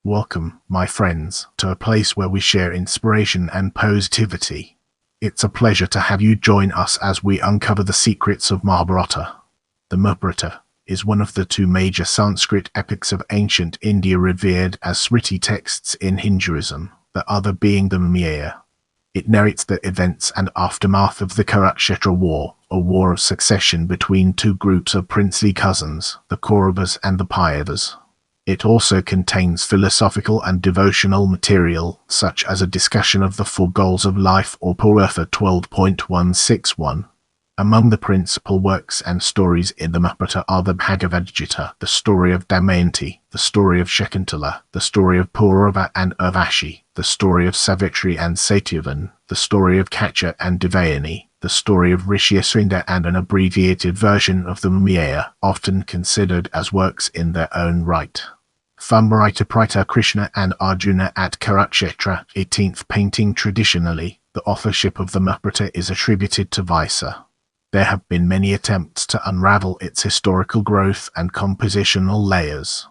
Welcome, my friends, to a place where we share inspiration and positivity. It's a pleasure to have you join us as we uncover the secrets of Mahabharata. The Mahabharata is one of the two major Sanskrit epics of ancient India, revered as Smriti texts in Hinduism, the other being the Rāmāyaṇa. It narrates the events and aftermath of the Kurukshetra War, a war of succession between two groups of princely cousins, the Kauravas and the Pāṇḍavas. It also contains philosophical and devotional material, such as a discussion of the four goals of life or Pururava 12.161. Among the principal works and stories in the Mahabharata are the Bhagavad Gita, the story of Damayanti, the story of Shakuntala, the story of Pururava and Urvashi, the story of Savitri and Satyavan, the story of Kacha and Devayani, the story of Rishyasringa, and an abbreviated version of the Rāmāyaṇa, often considered as works in their own right. From Krishna and Arjuna at Kurukshetra, 18th painting. Traditionally, the authorship of the Mahabharata is attributed to Vyāsa. There have been many attempts to unravel its historical growth and compositional layers.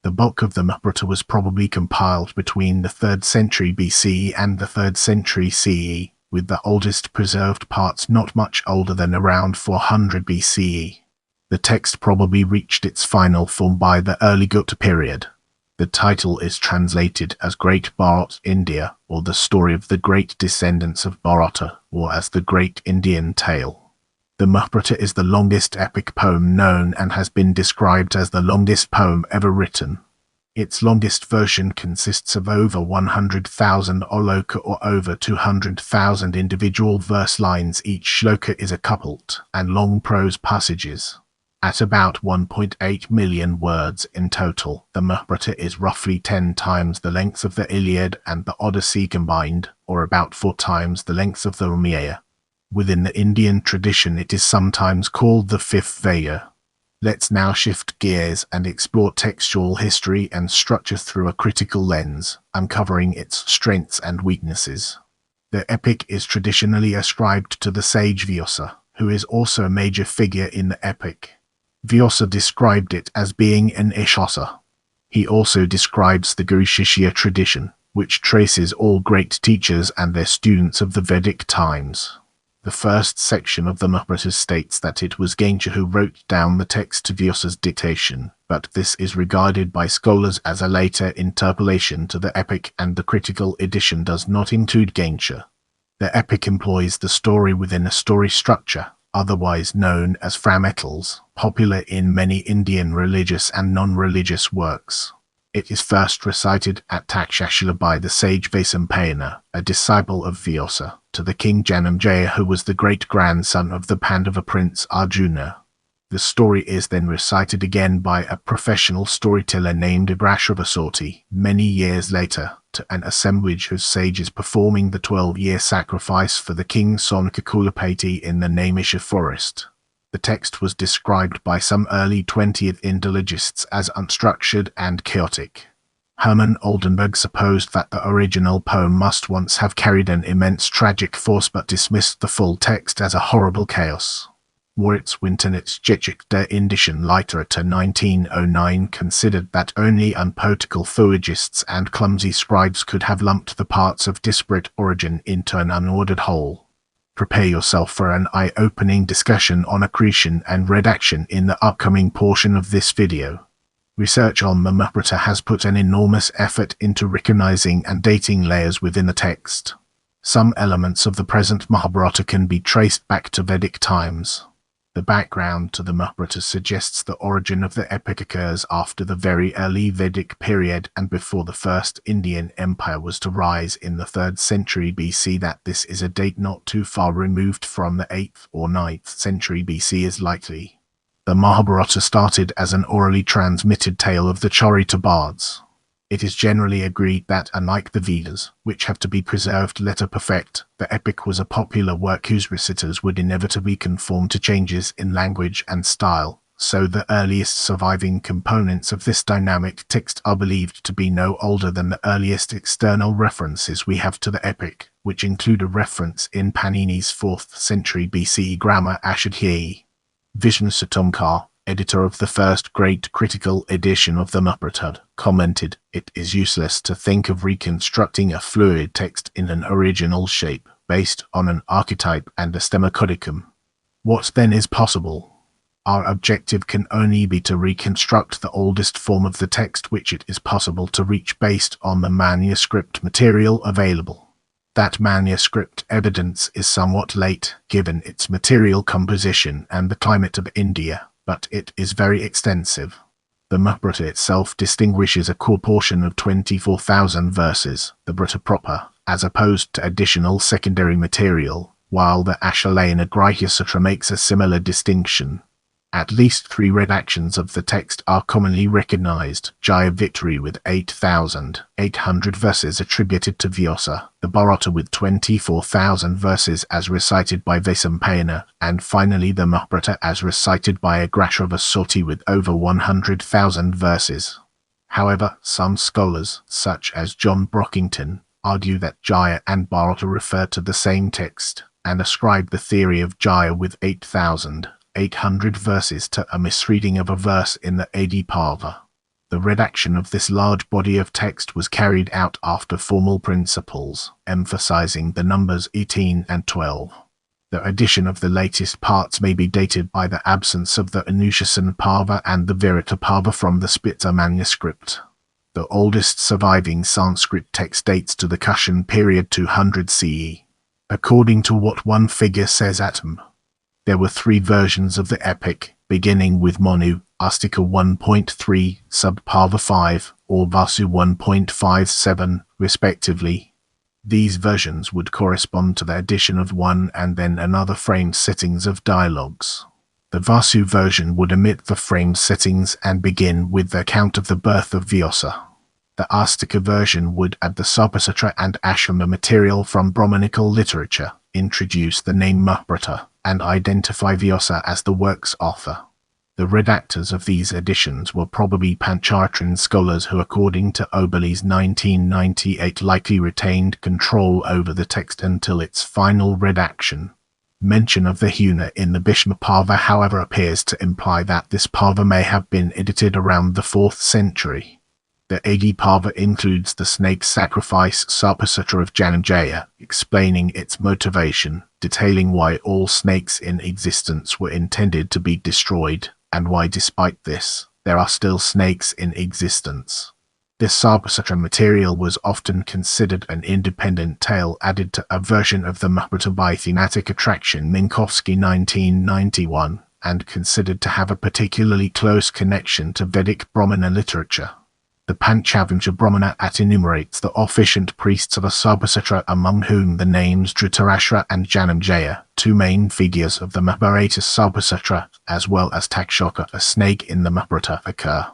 The bulk of the Mahabharata was probably compiled between the 3rd century BCE and the 3rd century CE, with the oldest preserved parts not much older than around 400 BCE. The text probably reached its final form by the early Gupta period. The title is translated as Great Bharat India, or the story of the great descendants of Bharata, or as the Great Indian Tale. The Mahabharata is the longest epic poem known and has been described as the longest poem ever written. Its longest version consists of over 100,000 aloka, or over 200,000 individual verse lines. Each shloka is a couplet, and long prose passages. At about 1.8 million words in total, the Mahabharata is roughly 10 times the length of the Iliad and the Odyssey combined, or about 4 times the length of the Rāmāyaṇa. Within the Indian tradition, it is sometimes called the fifth Veda. Let's now shift gears and explore textual history and structure through a critical lens, uncovering its strengths and weaknesses. The epic is traditionally ascribed to the sage Vyāsa, who is also a major figure in the epic. Vyāsa described it as being an ishasa. He also describes the Guru Shishya tradition, which traces all great teachers and their students of the Vedic times. The first section of the Mahabharata states that it was Ganesha who wrote down the text to Vyāsa's dictation, but this is regarded by scholars as a later interpolation to the epic, and the critical edition does not include Ganesha. The epic employs the story within a story structure, otherwise known as frametals, popular in many Indian religious and non-religious works. It is first recited at Takshashila by the sage Vaisampayana, a disciple of Vyāsa, to the king Janamejaya, who was the great-grandson of the Pāṇḍava prince Arjuna. The story is then recited again by a professional storyteller named Abrashravasorti many years later, to an assemblage of sages performing the 12-year sacrifice for the king Sonkakulapati in the Naimisha forest. The text was described by some early 20th Indologists as unstructured and chaotic. Hermann Oldenburg supposed that the original poem must once have carried an immense tragic force, but dismissed the full text as a horrible chaos. Moritz Winternitz's Geschichte der indischen Literatur 1909 considered that only unpoetical feuillists and clumsy scribes could have lumped the parts of disparate origin into an unordered whole. Prepare yourself for an eye-opening discussion on accretion and redaction in the upcoming portion of this video. Research on the Mahabharata has put an enormous effort into recognizing and dating layers within the text. Some elements of the present Mahabharata can be traced back to Vedic times. The background to the Mahabharata suggests the origin of the epic occurs after the very early Vedic period and before the first Indian Empire was to rise in the 3rd century BC. That this is a date not too far removed from the 8th or 9th century BC is likely. The Mahabharata started as an orally transmitted tale of the Charita bards. It is generally agreed that, unlike the Vedas, which have to be preserved letter perfect, the epic was a popular work whose reciters would inevitably conform to changes in language and style, so the earliest surviving components of this dynamic text are believed to be no older than the earliest external references we have to the epic, which include a reference in Panini's 4th century BCE grammar Ashadhyayi. Vishnu Satomkar, editor of the first great critical edition of the Mahabharata, commented, "It is useless to think of reconstructing a fluid text in an original shape, based on an archetype and a stemma. What then is possible? Our objective can only be to reconstruct the oldest form of the text which it is possible to reach based on the manuscript material available. That manuscript evidence is somewhat late, given its material composition and the climate of India, but it is very extensive. The Mahabharata itself distinguishes a core portion of 24,000 verses, the Bharata proper, as opposed to additional secondary material, while the Ashvalayana Grihya makes a similar distinction. At least 3 redactions of the text are commonly recognized: Jaya Victory with 8,800 verses attributed to Vyāsa, the Bharata with 24,000 verses as recited by Vaisampayana, and finally the Mahabharata as recited by Agrashrava with over 100,000 verses. However, some scholars, such as John Brockington, argue that Jaya and Bharata refer to the same text, and ascribe the theory of Jaya with 8,800 verses to a misreading of a verse in the AD Parva. The redaction of this large body of text was carried out after formal principles, emphasizing the numbers 18 and 12. The addition of the latest parts may be dated by the absence of the Anushasan Parva and the Virata Parva from the Spitzer manuscript. The oldest surviving Sanskrit text dates to the Kushan period 200 CE. According to what one figure says there were 3 versions of the epic, beginning with Manu, Astika 1.3, Subparva 5, or Vasu 1.57, respectively. These versions would correspond to the addition of one and then another framed settings of dialogues. The Vasu version would omit the framed settings and begin with the account of the birth of Vyāsa. The Astika version would add the Sarpasatra and Ashrama material from Brahmanical literature, introduce the name Mahabharata, and identify Vyāsa as the work's author. The redactors of these editions were probably Panchartran scholars who, according to Oberle's 1998, likely retained control over the text until its final redaction. Mention of the Huna in the Bhishma Parva, however, appears to imply that this Parva may have been edited around the 4th century. The AD Parva includes the snake sacrifice Sarpasatra of Janamejaya, explaining its motivation, detailing why all snakes in existence were intended to be destroyed, and why despite this, there are still snakes in existence. This Sarpasatra material was often considered an independent tale added to a version of the Mahabharata by thematic attraction Minkowski 1991, and considered to have a particularly close connection to Vedic Brahmana literature. The Panchavamsha Brahmana enumerates the officiant priests of a Sarpasatra, among whom the names Dhritarashtra and Janamejaya, 2 main figures of the Mahabharata Sarpasatra, as well as Takshaka, a snake in the Mahabharata, occur.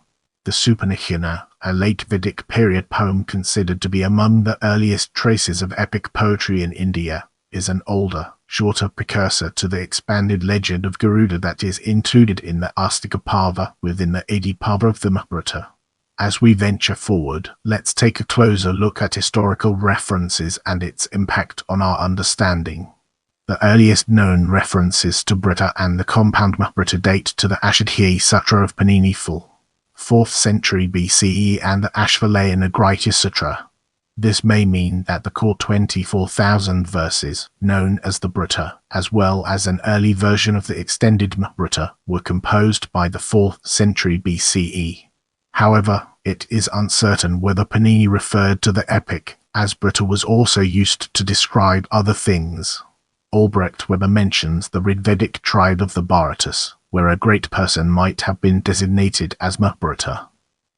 The Supanihana, a late Vedic period poem considered to be among the earliest traces of epic poetry in India, is an older, shorter precursor to the expanded legend of Garuda that is included in the Astika Parva within the Adi Parva of the Mahabharata. As we venture forward, let's take a closer look at historical references and its impact on our understanding. The earliest known references to Bharata and the compound Mahabharata date to the Ashadhyayi Sutra of Panini, 4th century BCE, and the Ashvalayana Grihya Sutra. This may mean that the core 24,000 verses, known as the Bharata, as well as an early version of the extended Mahabharata, were composed by the 4th century BCE. However, it is uncertain whether Panini referred to the epic, as Bharata was also used to describe other things. Albrecht Weber mentions the Rigvedic tribe of the Bharatas, where a great person might have been designated as Mahabharata.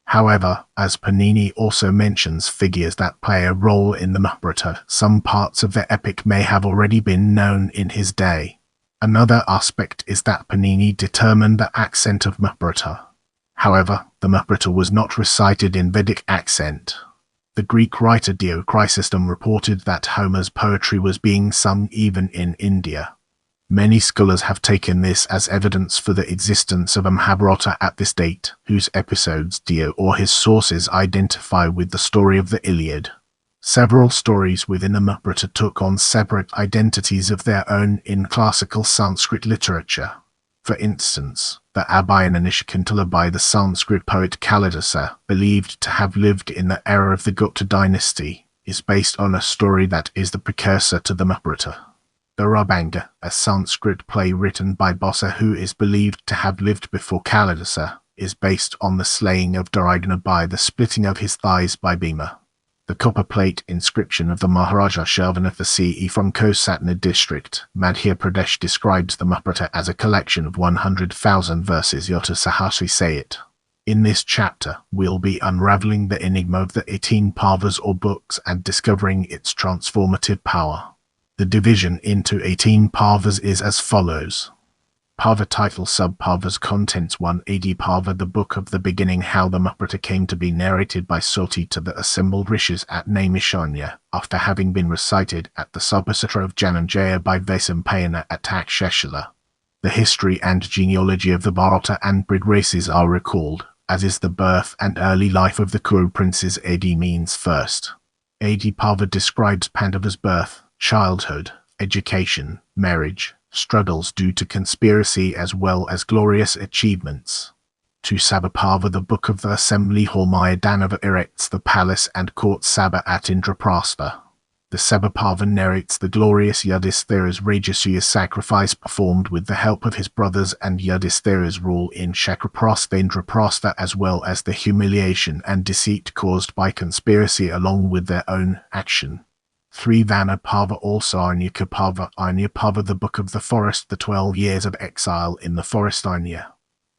However, as Panini also mentions figures that play a role in the Mahabharata, some parts of the epic may have already been known in his day. Another aspect is that Panini determined the accent of Mahabharata. However, the Mahabharata was not recited in Vedic accent. The Greek writer Dio Chrysostom reported that Homer's poetry was being sung even in India. Many scholars have taken this as evidence for the existence of a Mahabharata at this date, whose episodes Dio or his sources identify with the story of the Iliad. Several stories within the Mahabharata took on separate identities of their own in classical Sanskrit literature. For instance, The Abhayana Shakuntala by the Sanskrit poet Kalidasa, believed to have lived in the era of the Gupta dynasty, is based on a story that is the precursor to the Mahabharata. The Rāmāyaṇa, a Sanskrit play written by Vyāsa who is believed to have lived before Kalidasa, is based on the slaying of Duryodhana by the splitting of his thighs by Bhima. The copper plate inscription of the Maharaja Sharvanatha CE from Kosatna district, Madhya Pradesh describes the Mahabharata as a collection of 100,000 verses. Yata Sahasri say it. In this chapter, we'll be unraveling the enigma of the 18 Pāṇḍavas or books and discovering its transformative power. The division into 18 Pāṇḍavas is as follows. Pāṇḍava title Sub-Pāṇḍavas contents 1 AD Pāṇḍava the book of the beginning how the Mahabharata came to be narrated by Suti to the assembled rishis at Naimisharanya, after having been recited at the Subhasatra of Jananjaya by Vaisampayana at Takshashila. The history and genealogy of the Bharata and breed races are recalled, as is the birth and early life of the Kuru princes. AD means first. AD Pāṇḍava describes Pandava's birth, childhood, education, marriage, struggles due to conspiracy as well as glorious achievements. 2 Sabha the book of the assembly hall Mayadanava erects the palace and court Sabha at Indraprastha. The Sabha narrates the glorious Yudhisthira's Rajasuya sacrifice performed with the help of his brothers and Yudhisthira's rule in Shakuntala Indraprastha as well as the humiliation and deceit caused by conspiracy along with their own action. 3 Vana Pāṇḍava also Arnyaka Pāṇḍava the book of the forest the 12 years of exile in the forest Arnya.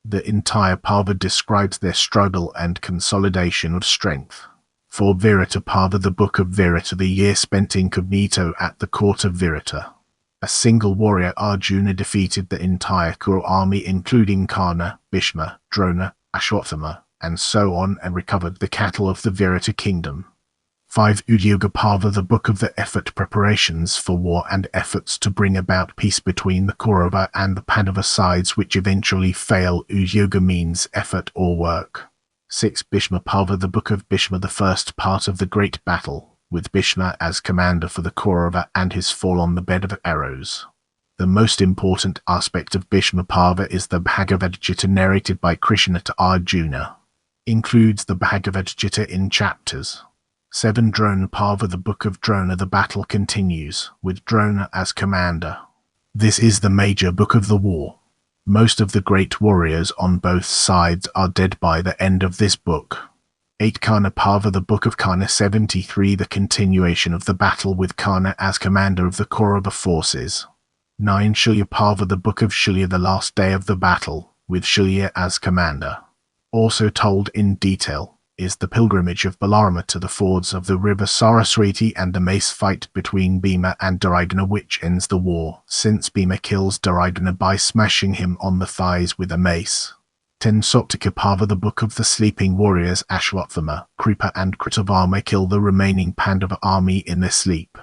The entire Pāṇḍava describes their struggle and consolidation of strength. 4 Virata Pāṇḍava the book of Virata the year spent incognito at the court of Virata. A single warrior Arjuna defeated the entire Kuru army including Karna, Bhishma, Drona, Ashwatthama, and so on and recovered the cattle of the Virata kingdom. 5 Udyogā Pāṇḍava the book of the effort preparations for war and efforts to bring about peace between the Kaurava and the Pāṇḍava sides which eventually fail. Udyogā means effort or work. 6 Bhishma Pāṇḍava the book of Bhishma the first part of the great battle, with Bhishma as commander for the Kaurava and his fall on the bed of arrows. The most important aspect of Bhishma Pāṇḍava is the Bhagavad Gita narrated by Krishna to Arjuna. Includes the Bhagavad Gita in chapters. 7 Drona Pāṇḍava the book of Drona the battle continues, with Drona as commander. This is the major book of the war. Most of the great warriors on both sides are dead by the end of this book. 8 Karna Pāṇḍava the book of Karna 73 the continuation of the battle with Karna as commander of the Kaurava forces. 9 Shulya Pāṇḍava the book of Shulya the last day of the battle, with Shulya as commander. Also told in detail is the pilgrimage of Balarama to the fords of the river Saraswati and the mace fight between Bhima and Duryodhana which ends the war, since Bhima kills Duryodhana by smashing him on the thighs with a mace. 10 Saptaka Pāṇḍava the book of the sleeping warriors Ashwatthama, Kripa and Kritavarma kill the remaining Pandava army in their sleep.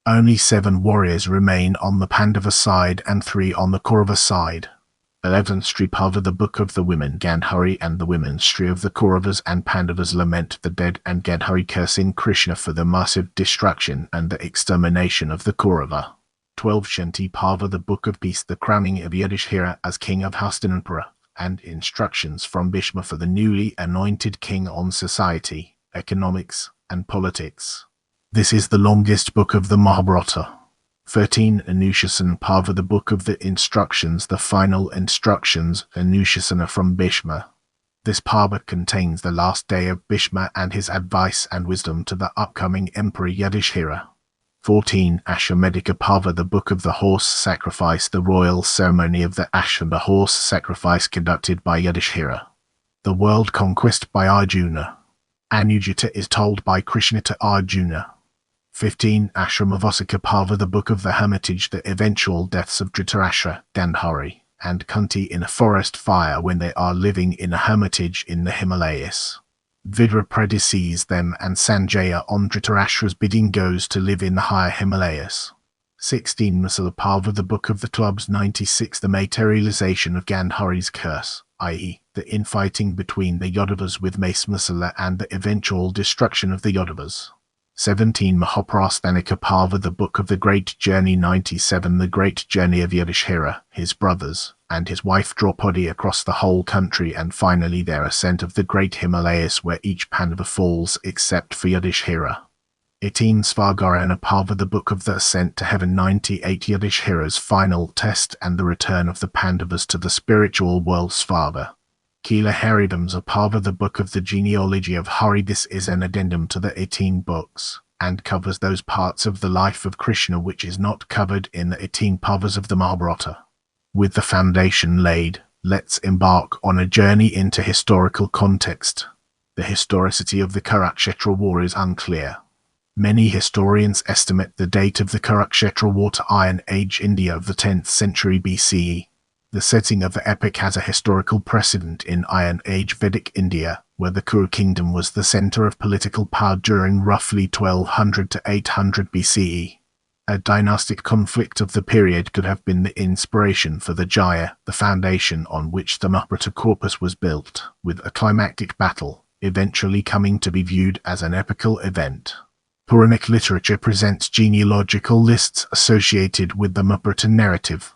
Only 7 warriors remain on the Pandava side and 3 on the Kaurava side. 11 Sri Pāṇḍava the book of the women Gandhari and the women Sri of the Kauravas and Pandavas lament the dead and Gandhari cursing Krishna for the massive destruction and the extermination of the Kaurava. 12 Shanti Pāṇḍava the book of peace the crowning of Yudhishthira as king of Hastinapura, and instructions from Bhishma for the newly anointed king on society, economics, and politics. This is the longest book of the Mahabharata. 13 Anushasana Pāṇḍava the book of the instructions the final instructions Anushasana from Bhishma. This Pāṇḍava contains the last day of Bhishma and his advice and wisdom to the upcoming emperor Yudhishthira. 14 Ashwamedhika Pāṇḍava the book of the horse sacrifice the royal ceremony of the Ashwamedha horse sacrifice conducted by Yudhishthira. The world conquest by Arjuna. Anujita is told by Krishna to Arjuna. 15 Ashramavasika Pāṇḍava the book of the hermitage the eventual deaths of Dhritarashtra, Gandhari, and Kunti in a forest fire when they are living in a hermitage in the Himalayas. Vidra predeceases them and Sanjaya on Dhritarashtra's bidding goes to live in the higher Himalayas. 16 Masala Pāṇḍava the book of the clubs 96 the materialization of Gandhari's curse, i.e., the infighting between the Yadavas with Mace Masala and the eventual destruction of the Yadavas. 17 Mahaprasthanika Pāṇḍava the book of the great journey 97 the great journey of Yudhishthira, his brothers, and his wife Draupadi across the whole country, and finally their ascent of the great Himalayas where each Pandava falls except for Yudhishthira. 18 Svargarana Parva, the Book of the Ascent to Heaven. 98 Yudhishthira's final test and the return of the Pandavas to the spiritual world. Svarva. Kila Haridamsa Parva, the Book of the Genealogy of Hari. This is an addendum to the 18 books, and covers those parts of the life of Krishna which is not covered in the 18 Parvas of the Mahabharata. With the foundation laid, let's embark on a journey into historical context. The historicity of the Kurukshetra War is unclear. Many historians estimate the date of the Kurukshetra War to Iron Age India of the 10th century BCE. The setting of the epic has a historical precedent in Iron Age Vedic India, where the Kuru kingdom was the center of political power during roughly 1200 to 800 BCE. A dynastic conflict of the period could have been the inspiration for the Jaya, the foundation on which the Mahabharata corpus was built, with a climactic battle, eventually coming to be viewed as an epical event. Puranic literature presents genealogical lists associated with the Mahabharata narrative.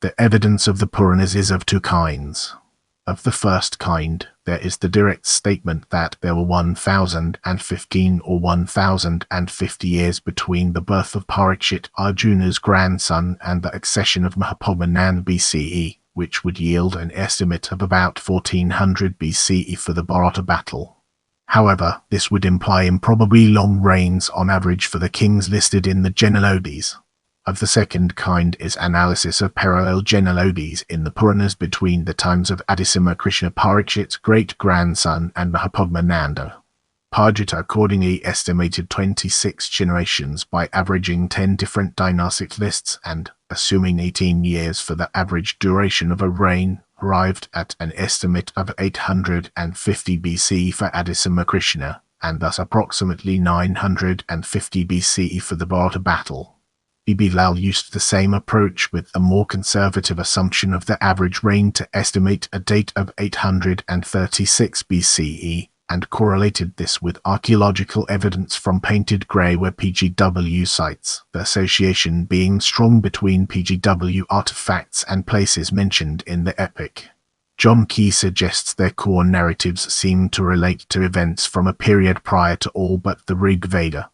The evidence of the Puranas is of two kinds. Of the first kind, there is the direct statement that there were 1015 or 1050 years between the birth of Parikshit, Arjuna's grandson, and the accession of Mahābhārata BCE, which would yield an estimate of about 1400 BCE for the Bharata battle. However, this would imply improbably long reigns on average for the kings listed in the genealogies. Of the second kind is analysis of parallel genealogies in the Puranas between the times of Adisima Krishna Parikshit's great-grandson and Mahābhārata. Pāṇḍavas accordingly estimated 26 generations by averaging 10 different dynastic lists and, assuming 18 years for the average duration of a reign, arrived at an estimate of 850 BC for Adisima Krishna, and thus approximately 950 BCE for the Bharata battle. B.B. Lal used the same approach with a more conservative assumption of the average reign to estimate a date of 836 BCE, and correlated this with archaeological evidence from Painted Grey where PGW cites the association being strong between PGW artifacts and places mentioned in the epic. John Key suggests their core narratives seem to relate to events from a period prior to all but the Rig Veda.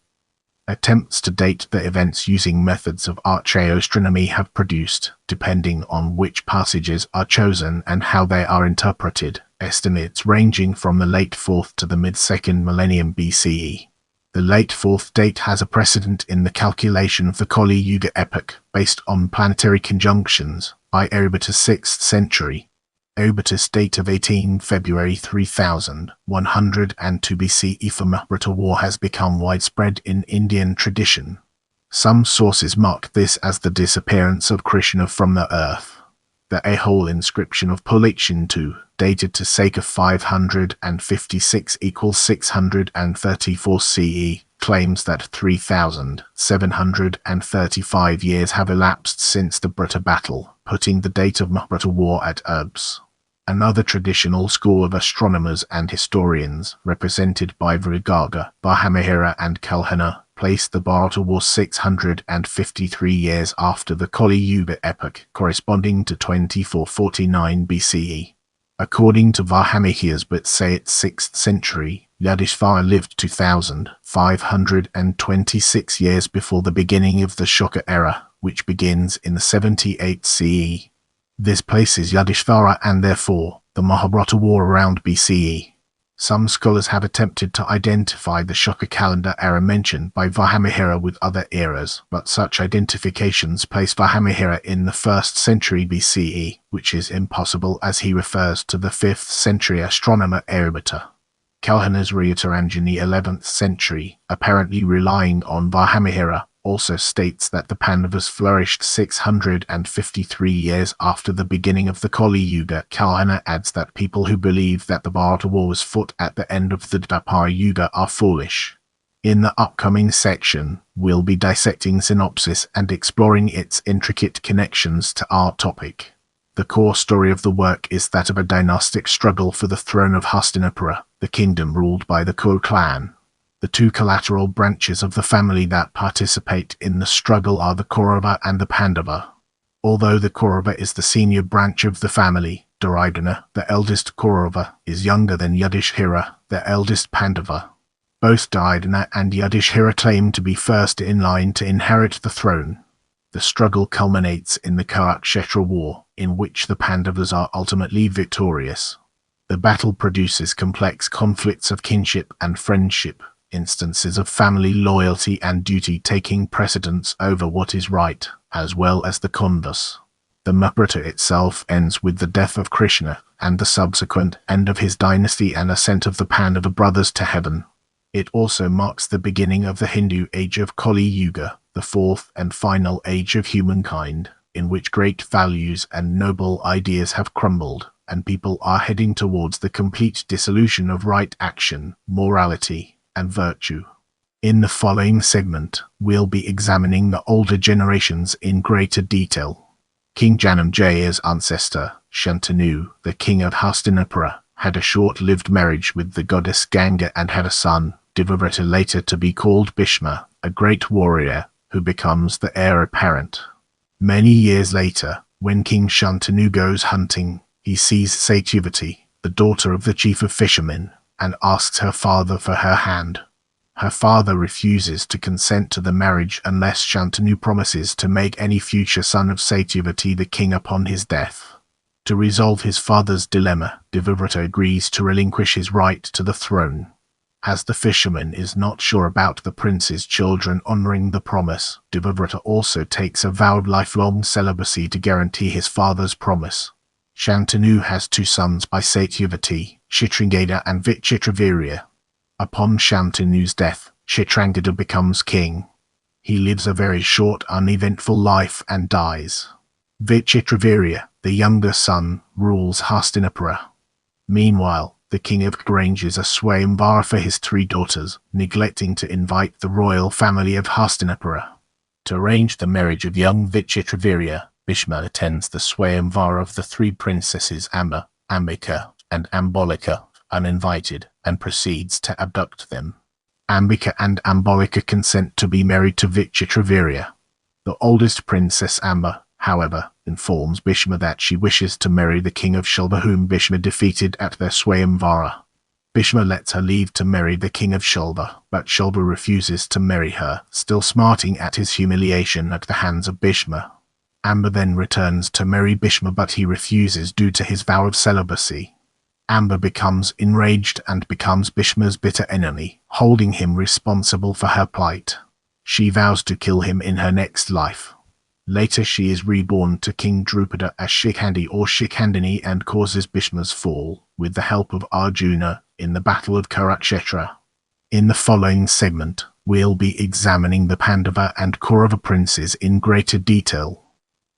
Attempts to date the events using methods of archaeoastronomy have produced, depending on which passages are chosen and how they are interpreted, estimates ranging from the late 4th to the mid-2nd millennium BCE. The late 4th date has a precedent in the calculation of the Kali Yuga epoch based on planetary conjunctions by Erybatus 6th century. Erybatus' date of 18 February 3102 BCE for Mahabharata war has become widespread in Indian tradition. Some sources mark this as the disappearance of Krishna from the earth. The Ahole inscription of Pulichin II, dated to Saka 556 equals 634 CE, claims that 3,735 years have elapsed since the Bharata battle, putting the date of Mahabharata war at Urbs. Another traditional school of astronomers and historians, represented by Vrigaga, Vahamihira and Kalhana, placed the Bharata war 653 years after the Kali Yuga epoch, corresponding to 2449 BCE. According to Vahamihira's but say its 6th century, Yudhishthira lived 2,526 years before the beginning of the Shaka era, which begins in the 78 CE. This places Yudhishthira and therefore the Mahabharata war around BCE. Some scholars have attempted to identify the Shaka calendar era mentioned by Vahamihira with other eras, but such identifications place Vahamihira in the 1st century BCE, which is impossible as he refers to the 5th century astronomer Erybatus. Kalhana's Rāmāyaṇa 11th century, apparently relying on Vahamihira, also states that the Pāṇḍavas flourished 653 years after the beginning of the Kali Yuga. Kalhana adds that people who believe that the Bharata war was fought at the end of the Dwapara Yuga are foolish. In the upcoming section, we'll be dissecting synopsis and exploring its intricate connections to our topic. The core story of the work is that of a dynastic struggle for the throne of Hastinapura, the kingdom ruled by the Kuru clan. The two collateral branches of the family that participate in the struggle are the Kaurava and the Pāṇḍava. Although the Kaurava is the senior branch of the family, Duryodhana, the eldest Kaurava, is younger than Yudhishthira, the eldest Pandava. Both Duryodhana and Yudhishthira claim to be first in line to inherit the throne. The struggle culminates in the Kurukshetra War, in which the Pandavas are ultimately victorious. The battle produces complex conflicts of kinship and friendship, instances of family loyalty and duty taking precedence over what is right, as well as the Kauravas. The Mahabharata itself ends with the death of Krishna, and the subsequent end of his dynasty and ascent of the Pandava brothers to heaven. It also marks the beginning of the Hindu age of Kali Yuga, the fourth and final age of humankind, in which great values and noble ideas have crumbled, and people are heading towards the complete dissolution of right action, morality, and virtue. In the following segment, we'll be examining the older generations in greater detail. King Janamejay's ancestor, Shantanu, the king of Hastinapura, had a short-lived marriage with the goddess Ganga and had a son, Devavrata, later to be called Bhishma, a great warrior, who becomes the heir apparent. Many years later, when King Shantanu goes hunting, he sees Satyavati, the daughter of the chief of fishermen, and asks her father for her hand. Her father refuses to consent to the marriage unless Shantanu promises to make any future son of Satyavati the king upon his death. To resolve his father's dilemma, Devavrata agrees to relinquish his right to the throne. As the fisherman is not sure about the prince's children honoring the promise, Devavrata also takes a vow of lifelong celibacy to guarantee his father's promise. Shantanu has two sons by Satyavati, Kshitrangada and Vichitravirya. Upon Shantanu's death, Kshitrangada becomes king. He lives a very short, uneventful life and dies. Vichitravirya, the younger son, rules Hastinapura. Meanwhile, the king of arranges a swayamvara for his three daughters, neglecting to invite the royal family of Hastinapura. To arrange the marriage of young Vichitravirya, Bhishma attends the swayamvara of the three princesses Amba, Ambika, and Ambolika, uninvited, and proceeds to abduct them. Ambika and Ambolika consent to be married to Vichitravirya. The oldest princess Amba, however, informs Bhishma that she wishes to marry the king of Shilva, whom Bhishma defeated at their swayamvara. Bhishma lets her leave to marry the king of Shilva, but Shilva refuses to marry her, still smarting at his humiliation at the hands of Bhishma. Amba then returns to marry Bhishma, but he refuses due to his vow of celibacy. Amba becomes enraged and becomes Bhishma's bitter enemy, holding him responsible for her plight. She vows to kill him in her next life. Later she is reborn to King Drupada as Shikhandi or Shikhandi and causes Bhishma's fall, with the help of Arjuna, in the Battle of Kurukshetra. In the following segment, we'll be examining the Pandava and Kaurava princes in greater detail.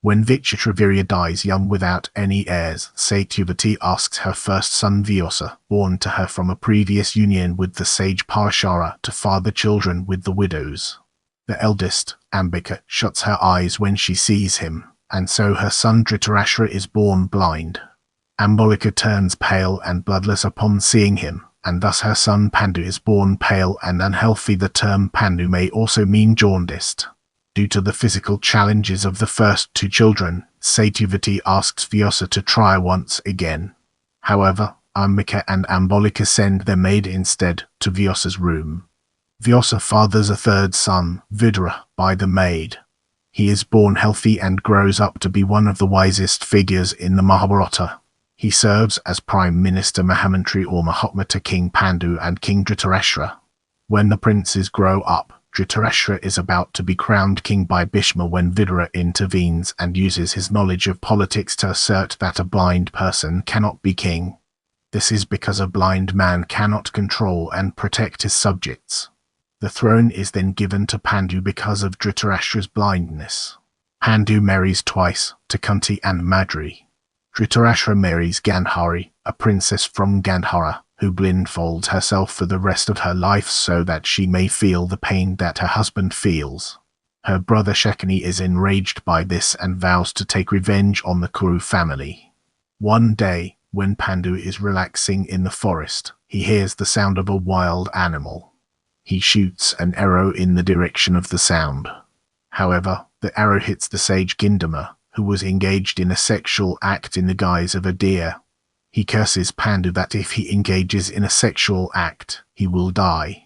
When Vichitravirya dies young without any heirs, Satyavati asks her first son Vyāsa, born to her from a previous union with the sage Parashara, to father children with the widows. The eldest, Ambika, shuts her eyes when she sees him, and so her son Dhritarashtra is born blind. Ambolika turns pale and bloodless upon seeing him, and thus her son Pandu is born pale and unhealthy. The term Pandu may also mean jaundiced. Due to the physical challenges of the first two children, Satyavati asks Vyāsa to try once again. However, Ambika and Ambolika send their maid instead to Vyāsa's room. Vyāsa fathers a third son, Vidura, by the maid. He is born healthy and grows up to be one of the wisest figures in the Mahabharata. He serves as Prime Minister Mahamantri or Mahatma to King Pandu and King Dhritarashtra. When the princes grow up, Dhritarashtra is about to be crowned king by Bhishma when Vidura intervenes and uses his knowledge of politics to assert that a blind person cannot be king. This is because a blind man cannot control and protect his subjects. The throne is then given to Pandu because of Dhritarashtra's blindness. Pandu marries twice, to Kunti and Madri. Dhritarashtra marries Gandhari, a princess from Gandhara, who blindfolds herself for the rest of her life so that she may feel the pain that her husband feels. Her brother Shakuni is enraged by this and vows to take revenge on the Kuru family. One day, when Pandu is relaxing in the forest, he hears the sound of a wild animal. He shoots an arrow in the direction of the sound. However, the arrow hits the sage Gindama, who was engaged in a sexual act in the guise of a deer. He curses Pandu that if he engages in a sexual act, he will die.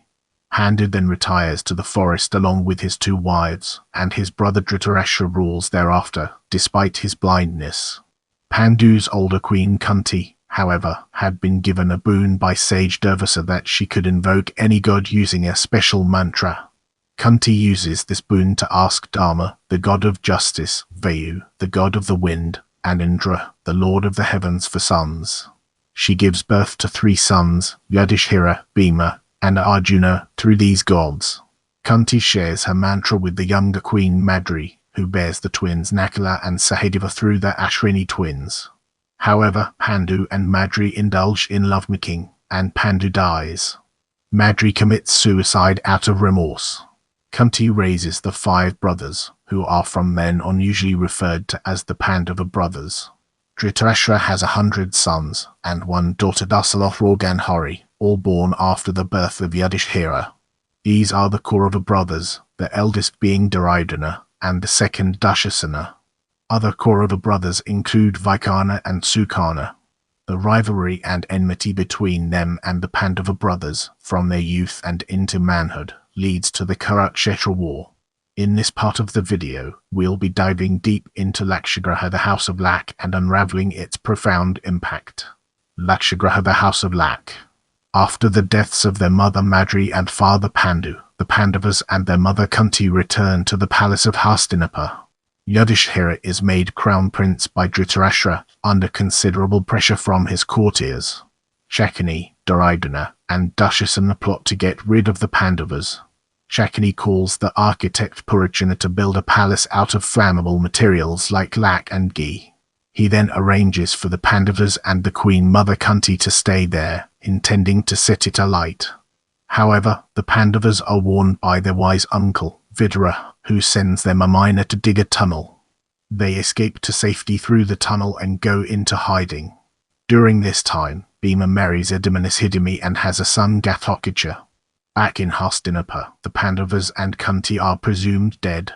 Pandu then retires to the forest along with his 2 wives, and his brother Dhritarashtra rules thereafter, despite his blindness. Pandu's older queen Kunti, however, had been given a boon by sage Durvasa that she could invoke any god using a special mantra. Kunti uses this boon to ask Dharma, the god of justice, Vayu, the god of the wind, and Indra, the lord of the heavens, for sons. She gives birth to 3 sons, Yudhishthira, Bhima, and Arjuna, through these gods. Kunti shares her mantra with the younger queen Madri, who bears the twins Nakula and Sahadeva through the Ashwini twins. However, Pandu and Madri indulge in lovemaking, and Pandu dies. Madri commits suicide out of remorse. Kunti raises the 5 brothers, who are from men on usually referred to as the Pandava brothers. Dhritarashtra has 100 sons, and 1 daughter Dasaloth or Gandhari, all born after the birth of Yudhishthira. These are the Kaurava brothers, the eldest being Duryodhana, and the second Dushasana. Other Kaurava brothers include Vaikana and Sukarna. The rivalry and enmity between them and the Pandava brothers, from their youth and into manhood, leads to the Kurukshetra War. In this part of the video, we'll be diving deep into Lakshagraha, the House of Lack, and unraveling its profound impact. Lakshagraha, the House of Lack. After the deaths of their mother Madri and father Pandu, the Pandavas and their mother Kunti return to the palace of Hastinapur. Yudhishthira is made crown prince by Dhritarashtra under considerable pressure from his courtiers. Shakuni, Duryodhana, and Dushasana plot to get rid of the Pandavas. Shakuni calls the architect Pururava to build a palace out of flammable materials like lac and ghee. He then arranges for the Pandavas and the Queen Mother Kunti to stay there, intending to set it alight. However, the Pandavas are warned by their wise uncle, Vidura, who sends them a miner to dig a tunnel. They escape to safety through the tunnel and go into hiding. During this time, Bhima marries Hidimi and has a son Ghatotkacha. Back in Hastinapur, the Pandavas and Kunti are presumed dead.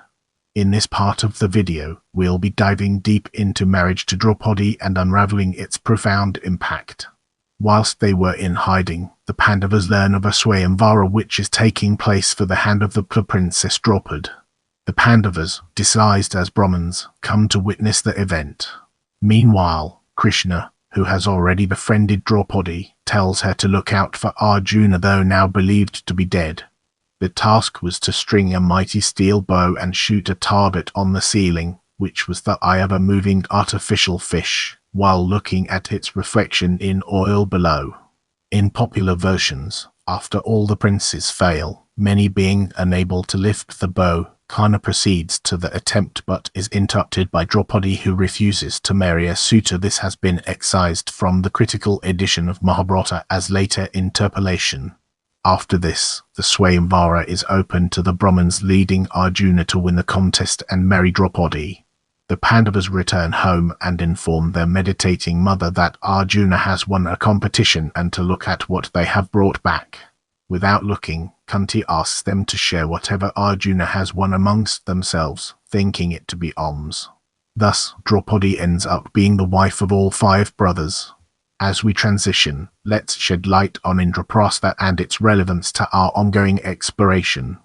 In this part of the video, we'll be diving deep into marriage to Draupadi and unraveling its profound impact. Whilst they were in hiding, the Pandavas learn of a Swayamvara which is taking place for the hand of the Princess Draupadi. The Pandavas, disguised as Brahmins, come to witness the event. Meanwhile, Krishna, who has already befriended Draupadi, tells her to look out for Arjuna, though now believed to be dead. The task was to string a mighty steel bow and shoot a target on the ceiling, which was the eye of a moving artificial fish, while looking at its reflection in oil below. In popular versions, after all the princes fail, many being unable to lift the bow, Karna proceeds to the attempt but is interrupted by Draupadi, who refuses to marry a suitor. This has been excised from the critical edition of Mahabharata as later interpolation. After this, the Swayamvara is open to the Brahmins, leading Arjuna to win the contest and marry Draupadi. The Pandavas return home and inform their meditating mother that Arjuna has won a competition and to look at what they have brought back. Without looking, Kunti asks them to share whatever Arjuna has won amongst themselves, thinking it to be alms. Thus, Draupadi ends up being the wife of all 5 brothers. As we transition, let's shed light on Indraprastha and its relevance to our ongoing exploration.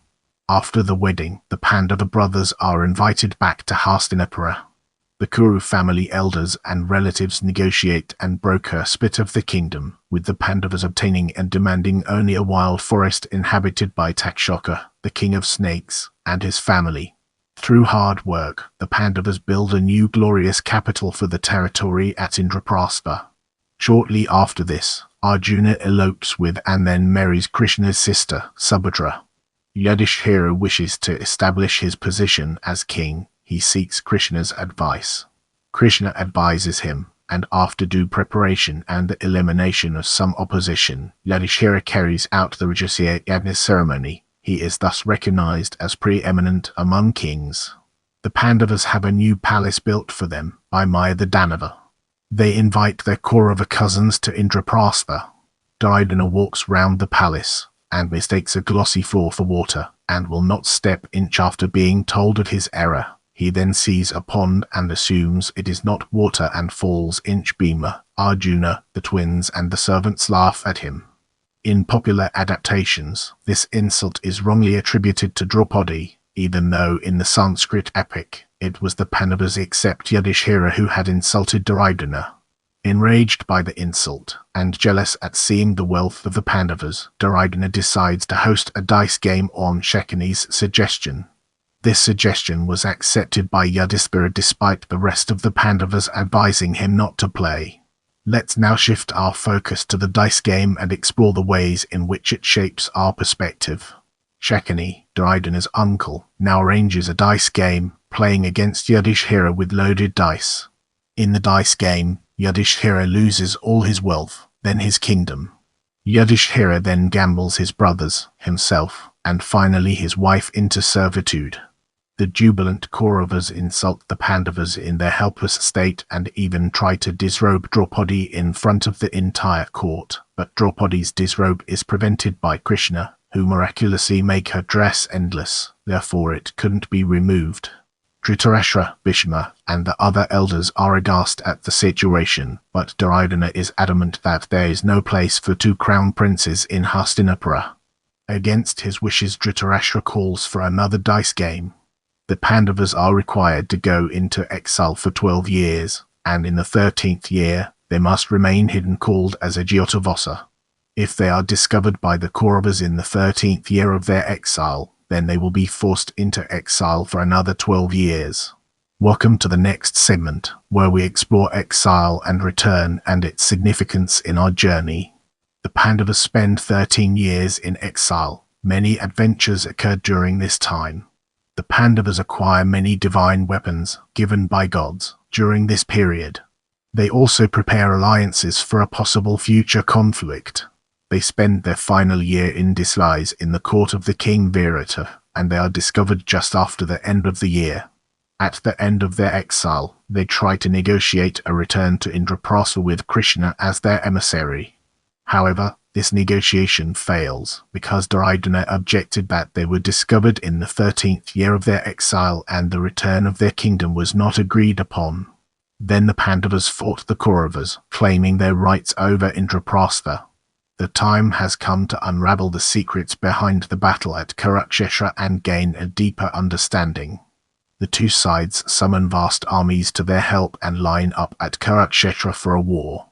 After the wedding, the Pandava brothers are invited back to Hastinapura. The Kuru family elders and relatives negotiate and broker a split of the kingdom, with the Pandavas obtaining and demanding only a wild forest inhabited by Takshoka, the king of snakes, and his family. Through hard work, the Pandavas build a new glorious capital for the territory at Indraprastha. Shortly after this, Arjuna elopes with and then marries Krishna's sister, Subhadra. Yudhishthira wishes to establish his position as king. He seeks Krishna's advice. Krishna advises him, and after due preparation and the elimination of some opposition, Yudhishthira carries out the Rishyasringa ceremony. He is thus recognized as preeminent among kings. The Pandavas have a new palace built for them by Maya the Danava. They invite their Kaurava cousins to Indraprastha. Duryodhana walks round the palace and mistakes a glossy floor for water, and will not step inch after being told of his error. He then sees a pond and assumes it is not water and falls inch Bhima, Arjuna, the twins and the servants laugh at him. In popular adaptations, this insult is wrongly attributed to Draupadi, even though in the Sanskrit epic, it was the Pandavas except Yudhishthira who had insulted Duryodhana. Enraged by the insult, and jealous at seeing the wealth of the Pandavas, Duryodhana decides to host a dice game on Shakuni's suggestion. This suggestion was accepted by Yudhishthira despite the rest of the Pandavas advising him not to play. Let's now shift our focus to the dice game and explore the ways in which it shapes our perspective. Shakuni, Duryodhana's uncle, now arranges a dice game, playing against Yudhishthira with loaded dice. In the dice game, Yudhishthira loses all his wealth, then his kingdom. Yudhishthira then gambles his brothers, himself, and finally his wife into servitude. The jubilant Kauravas insult the Pandavas in their helpless state and even try to disrobe Draupadi in front of the entire court, but Draupadi's disrobe is prevented by Krishna, who miraculously make her dress endless, therefore it couldn't be removed. Dhritarashtra, Bhishma, and the other elders are aghast at the situation, but Duryodhana is adamant that there is no place for two crown princes in Hastinapura. Against his wishes, Dhritarashtra calls for another dice game. The Pandavas are required to go into exile for 12 years, and in the 13th year, they must remain hidden, called as a Jyotavasa. If they are discovered by the Kauravas in the 13th year of their exile, then they will be forced into exile for another 12 years. Welcome to the next segment, where we explore exile and return and its significance in our journey. The Pandavas spend 13 years in exile. Many adventures occurred during this time. The Pandavas acquire many divine weapons given by gods during this period. They also prepare alliances for a possible future conflict. They spend their final year in disguise in the court of the king Virata, and they are discovered just after the end of the year. At the end of their exile, they try to negotiate a return to Indraprastha with Krishna as their emissary. However, this negotiation fails, because Duryodhana objected that they were discovered in the 13th year of their exile and the return of their kingdom was not agreed upon. Then the Pandavas fought the Kauravas, claiming their rights over Indraprastha. The time has come to unravel the secrets behind the battle at Kurukshetra and gain a deeper understanding. The two sides summon vast armies to their help and line up at Kurukshetra for a war.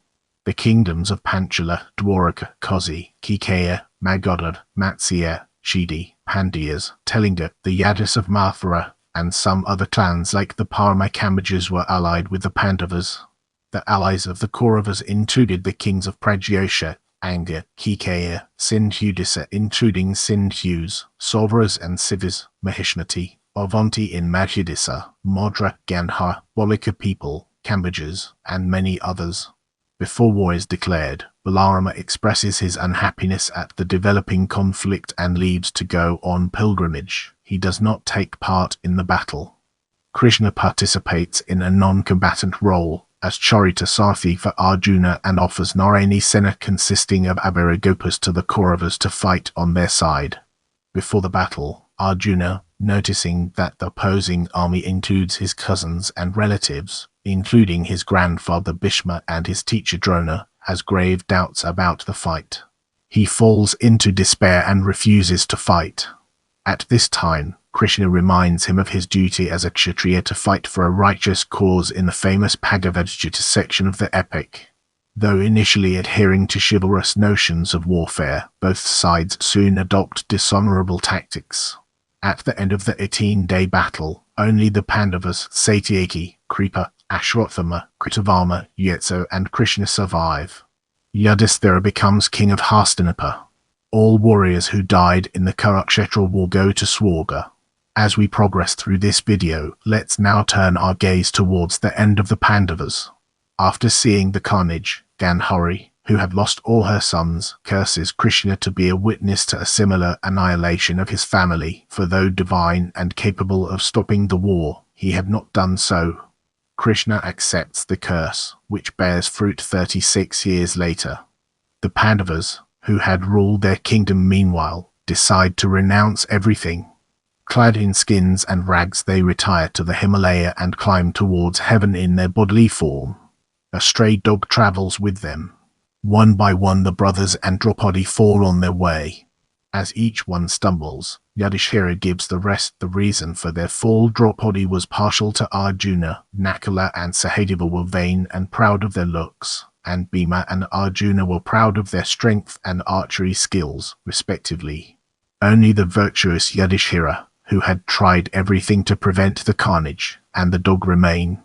The kingdoms of Panchala, Dwaraka, Kosi, Kikeya, Magadha, Matsya, Shidi, Pandyas, Telinga, the Yadis of Mathura, and some other clans like the Paramakambajas were allied with the Pandavas. The allies of the Kauravas included the kings of Pradyosha, Anga, Kikeya, Sindhudisa including Sindhus, Sauras and Sivas, Mahishnati, Avanti in Madhyadisa, Madra, Gandhar, Bolika people, Kambajas, and many others. Before war is declared, Balarama expresses his unhappiness at the developing conflict and leaves to go on pilgrimage. He does not take part in the battle. Krishna participates in a non-combatant role as Charita Sarthi for Arjuna and offers Narayani Sena consisting of Abhiragopas to the Kauravas to fight on their side. Before the battle, Arjuna, noticing that the opposing army includes his cousins and relatives, including his grandfather Bhishma and his teacher Drona, has grave doubts about the fight. He falls into despair and refuses to fight. At this time, Krishna reminds him of his duty as a Kshatriya to fight for a righteous cause in the famous Bhagavad Gita section of the epic. Though initially adhering to chivalrous notions of warfare, both sides soon adopt dishonorable tactics. At the end of the 18-day battle, only the Pandavas, Satyaki, Kripa, Ashwathama, Kritavarma, Yetso, and Krishna survive. Yudhishthira becomes king of Hastinapura. All warriors who died in the Kurukshetra War go to Swarga. As we progress through this video, let's now turn our gaze towards the end of the Pandavas. After seeing the carnage, Gandhari, who had lost all her sons, curses Krishna to be a witness to a similar annihilation of his family, for though divine and capable of stopping the war, he had not done so. Krishna accepts the curse, which bears fruit 36 years later. The Pandavas, who had ruled their kingdom meanwhile, decide to renounce everything. Clad in skins and rags, they retire to the Himalaya and climb towards heaven in their bodily form. A stray dog travels with them. One by one the brothers and Draupadi fall on their way. As each one stumbles, Yudhishthira gives the rest the reason for their fall. Draupadi was partial to Arjuna, Nakula and Sahadeva were vain and proud of their looks, and Bhima and Arjuna were proud of their strength and archery skills, respectively. Only the virtuous Yudhishthira, who had tried everything to prevent the carnage, and the dog remain.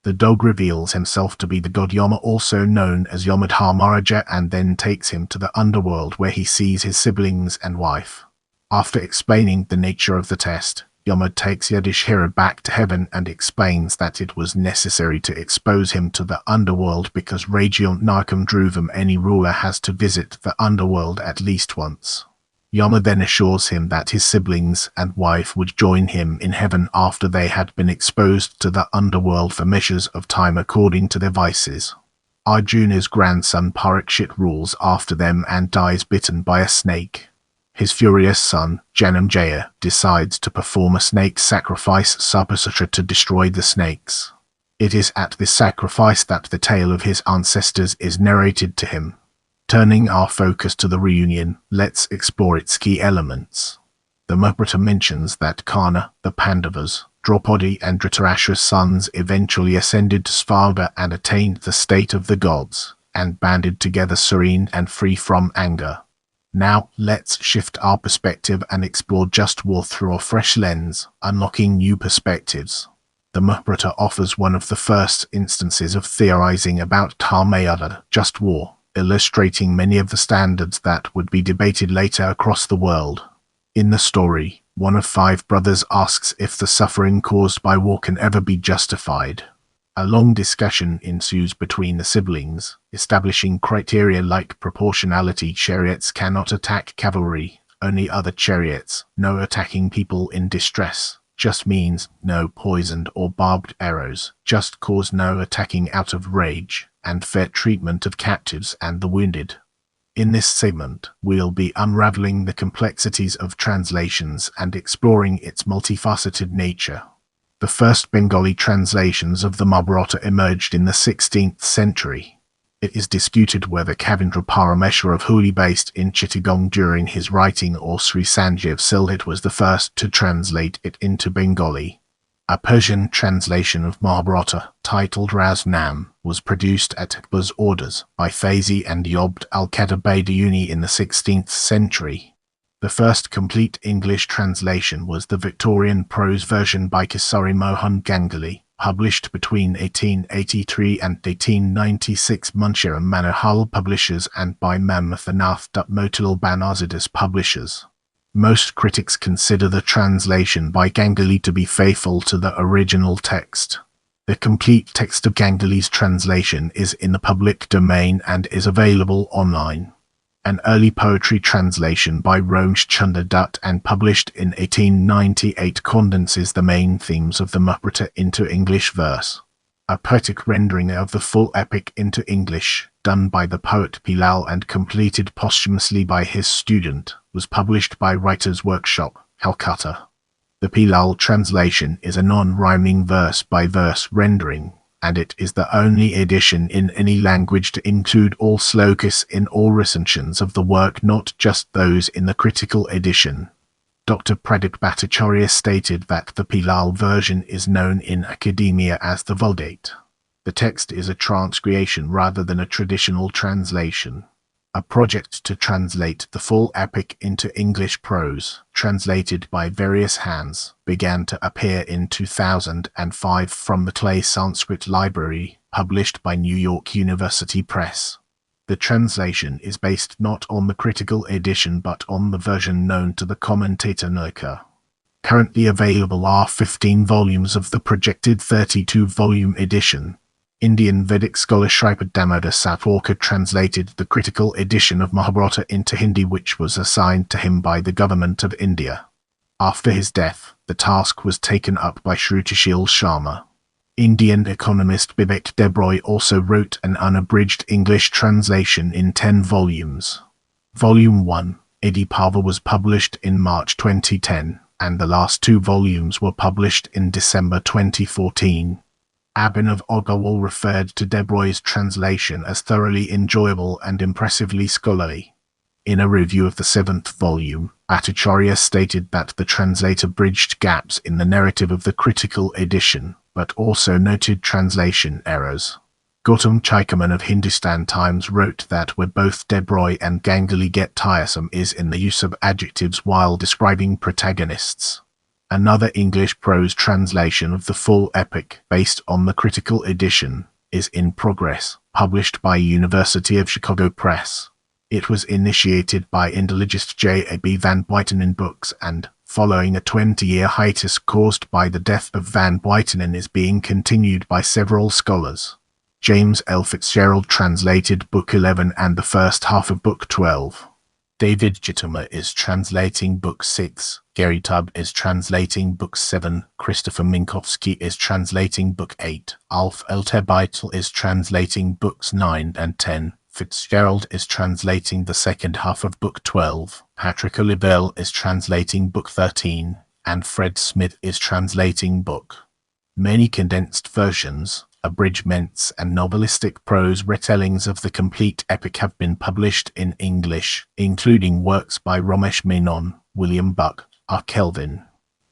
The dog reveals himself to be the god Yama, also known as Yamadharmaraja, and then takes him to the underworld where he sees his siblings and wife. After explaining the nature of the test, Yama takes Yudhishthira back to heaven and explains that it was necessary to expose him to the underworld because Ragyam Narkam Dhruvam, any ruler has to visit the underworld at least once. Yama then assures him that his siblings and wife would join him in heaven after they had been exposed to the underworld for measures of time according to their vices. Arjuna's grandson Parikshit rules after them and dies bitten by a snake. His furious son, Janamejaya, decides to perform a snake sacrifice Sarpasatra to destroy the snakes. It is at this sacrifice that the tale of his ancestors is narrated to him. Turning our focus to the reunion, let's explore its key elements. The Mahabharata mentions that Karna, the Pāṇḍavas, Draupadi and Dhritarashtra's sons eventually ascended to Svarga and attained the state of the gods, and banded together serene and free from anger. Now, let's shift our perspective and explore just war through a fresh lens, unlocking new perspectives. The Mahabharata offers one of the first instances of theorizing about Dharmayuddha, just war, illustrating many of the standards that would be debated later across the world. In the story, one of 5 brothers asks if the suffering caused by war can ever be justified. A long discussion ensues between the siblings, establishing criteria like proportionality. Chariots cannot attack cavalry, only other chariots. No attacking people in distress just means no poisoned or barbed arrows, just cause no attacking out of rage, and fair treatment of captives and the wounded. In this segment, we'll be unraveling the complexities of translations and exploring its multifaceted nature. The first Bengali translations of the Mahabharata emerged in the 16th century. It is disputed whether Kavindra Parameshwar of Hooghly based in Chittagong during his writing or Sri Sanjeev Sylhet was the first to translate it into Bengali. A Persian translation of Mahabharata, titled Raznam, was produced at Akbar's orders by Faizi and Yobd al-Qadir Badayuni in the 16th century. The first complete English translation was the Victorian prose version by Kesari Mohan Ganguly, published between 1883 and 1896, Munshir and Manohar Publishers, and by Mammothanath Motilal Banarsidass Publishers. Most critics consider the translation by Ganguly to be faithful to the original text. The complete text of Ganguly's translation is in the public domain and is available online. An early poetry translation by Romesh Chandra Dutt and published in 1898 condenses the main themes of the Mahabharata into English verse. A poetic rendering of the full epic into English, done by the poet Pilal and completed posthumously by his student, was published by Writers' Workshop, Calcutta. The Pilal translation is a non-rhyming verse-by-verse rendering, and it is the only edition in any language to include all slokas in all recensions of the work, not just those in the critical edition. Dr. Pradeep Bhattacharya stated that the Pilal version is known in academia as the Vulgate. The text is a transcreation rather than a traditional translation. A project to translate the full epic into English prose, translated by various hands, began to appear in 2005 from the Clay Sanskrit Library, published by New York University Press. The translation is based not on the critical edition but on the version known to the commentator Nirka. Currently available are 15 volumes of the projected 32-volume edition. Indian Vedic scholar Shripad Damodar Savarkar translated the critical edition of Mahabharata into Hindi, which was assigned to him by the government of India. After his death, the task was taken up by Shrutishil Sharma. Indian economist Bibek Debroy also wrote an unabridged English translation in 10 volumes. Volume 1, Edi Parva, was published in March 2010. and the last 2 volumes were published in December 2014. Abhinav Agarwal referred to Debroy's translation as thoroughly enjoyable and impressively scholarly. In a review of the 7th volume, Bhattacharya stated that the translator bridged gaps in the narrative of the critical edition, but also noted translation errors. Gautam Chaikaman of Hindustan Times wrote that where both Debroy and Ganguly get tiresome is in the use of adjectives while describing protagonists. Another English prose translation of the full epic, based on the critical edition, is in progress, published by University of Chicago Press. It was initiated by Indologist J.A.B. Van Buitenen Books and, following a 20-year hiatus caused by the death of Van Buitenen, is being continued by several scholars. James L. Fitzgerald translated Book 11 and the first half of Book 12. David Jituma is translating Book 6. Gary Tubb is translating Book 7. Christopher Minkowski is translating Book 8. Alf Elterbeitel is translating Books 9 and 10. Fitzgerald is translating the second half of Book 12. Patrick Olivelle is translating Book 13. And Fred Smith is translating Book. Many condensed versions, abridgments and novelistic prose retellings of the complete epic have been published in English, including works by Ramesh Menon, William Buck, R. Kelvin,